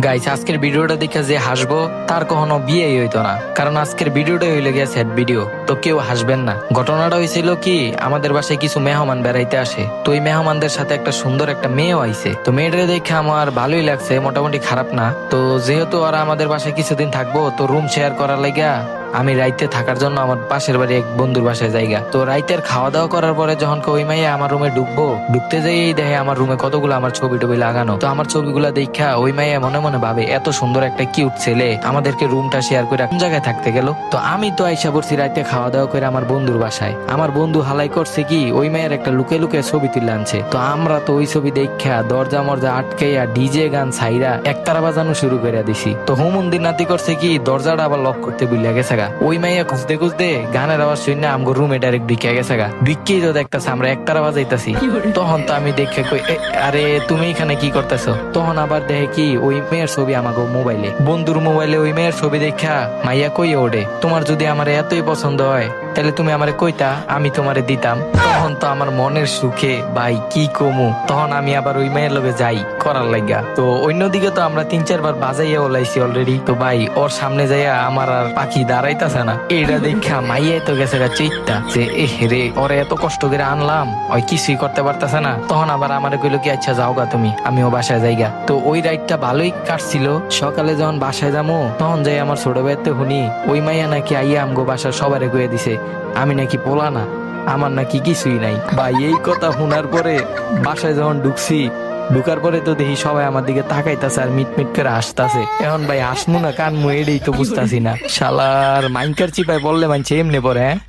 Guys, আজকের ভিডিওটা দেখে যে হাসবো তার কখনো বিয়েই হইতো না, কারণ আজকের ভিডিওটা হইলে গিয়ে স্যাড ভিডিও। তো কেউ হাসবেন না। ঘটনাটা হয়েছিল কি, আমাদের বাসায় কিছু মেহমান বেড়াইতে আসে। তো ওই মেহমানদের সাথে একটা সুন্দর একটা মেয়েও আইছে। তো মেয়েটা দেখে আমার ভালোই লাগছে, মোটামুটি খারাপ না। তো যেহেতু ওরা আমাদের বাসায় কিছুদিন থাকবো, তো রুম শেয়ার করার লাগা আমি রাইতে থাকার জন্য আমার পাশের বাড়ি এক বন্ধুর বাসায় জায়গা। তো রাইতের খাওয়া দাওয়া করার পরে যখন ওই মাইয়া আমার রুমে ঢুকতে যাই দেখে আমার রুমে কতগুলো আমার ছবি টবি লাগানো। তো আমার ছবিগুলা দেখা ওই মাইয়া মনে মনে ভাবে, এত সুন্দর একটা কিউট ছেলে আমাদেরকে রুমটা শেয়ার করে কোন জায়গায় থাকতে গেল। তো আমি তো আইসা পড়ছি রাইতে খাওয়া দাওয়া করে আমার বন্ধুর বাসায়। আমার বন্ধু হালাই করছে কি, ওই মায়ের একটা লুকে লুকে ছবি তুলে আনছে। তো আমরা তো ওই ছবি দেখা দরজা মরজা আটকাইয়া ডিজে গান ছাইরা একতারা বাজানো শুরু করে দিছি। তো হুমন্দির নাতি করছে কি, দরজাটা আবার লক করতে ভুলে গেছে গা। ওই মাইয়া খুঁজতে খুঁজতে গানের আওয়াজ শুনে আমগো রুমে ডাইরেক্ট ঢুকে গেছে গা। ঢুকেই তো দেখতেছে আমরা একতারা বাজাইতাছি। তখন তো আমি দেখে কই, আরে তুমি এখানে কি করতেছো? তখন আবার দেখে কি, ওই মেয়ের ছবি আমাকে মোবাইলে, বন্ধুর মোবাইলে ওই মেয়ের ছবি দেখা মাইয়া কই ওঠে, তোমার যদি আমার এতই পছন্দ হয় তাহলে তুমি আমারে কইতা, আমি তোমারে দিতাম। তখন তো আমার মনের সুখে ভাই কি কমু, তখন আমি আবার ওই মেয়ের লগে যাই করার লাগা। তো অন্যদিকে তো আমরা 3-4 বার বাজাইয়া ওলাইছি অলরেডি। তো ভাই ওর সামনে যাইয়া আমার আর পাখি দাঁড়াইতাছে না। এইটা দেখা মাইয়াই তো গেছে গা চিত্তা যে রে, ওরে এত কষ্ট করে আনলাম, ওই কিছুই করতে পারতেছে না। তখন আবার আমারে কইলো কি, আচ্ছা যাও গা তুমি, আমিও বাসায় যাইগা। তো ওই রাইডটা ভালোই কাটছিল। সকালে যখন বাসায় যাবো তখন যাই আমার ছোট ভাইতে শুনি ওই মাইয়া নাকি আইয়া আমগো বাসার সবারে কয়ে দিছে আমি নাকি পোলা না, আমার নাকি কিছুই নাই। ভাই এই কথা শোনার পরে বাসায় যখন ঢুকার পরে তো দেখি সবাই আমার দিকে তাকাইতাছে আর মিট মিট করে হাসতাছে। এখন ভাই হাসমু না কানমু এটাই তো বুঝতাছি না। শালার মাইনকার চিপায় বললে মানছে এমনি পরে, হ্যাঁ।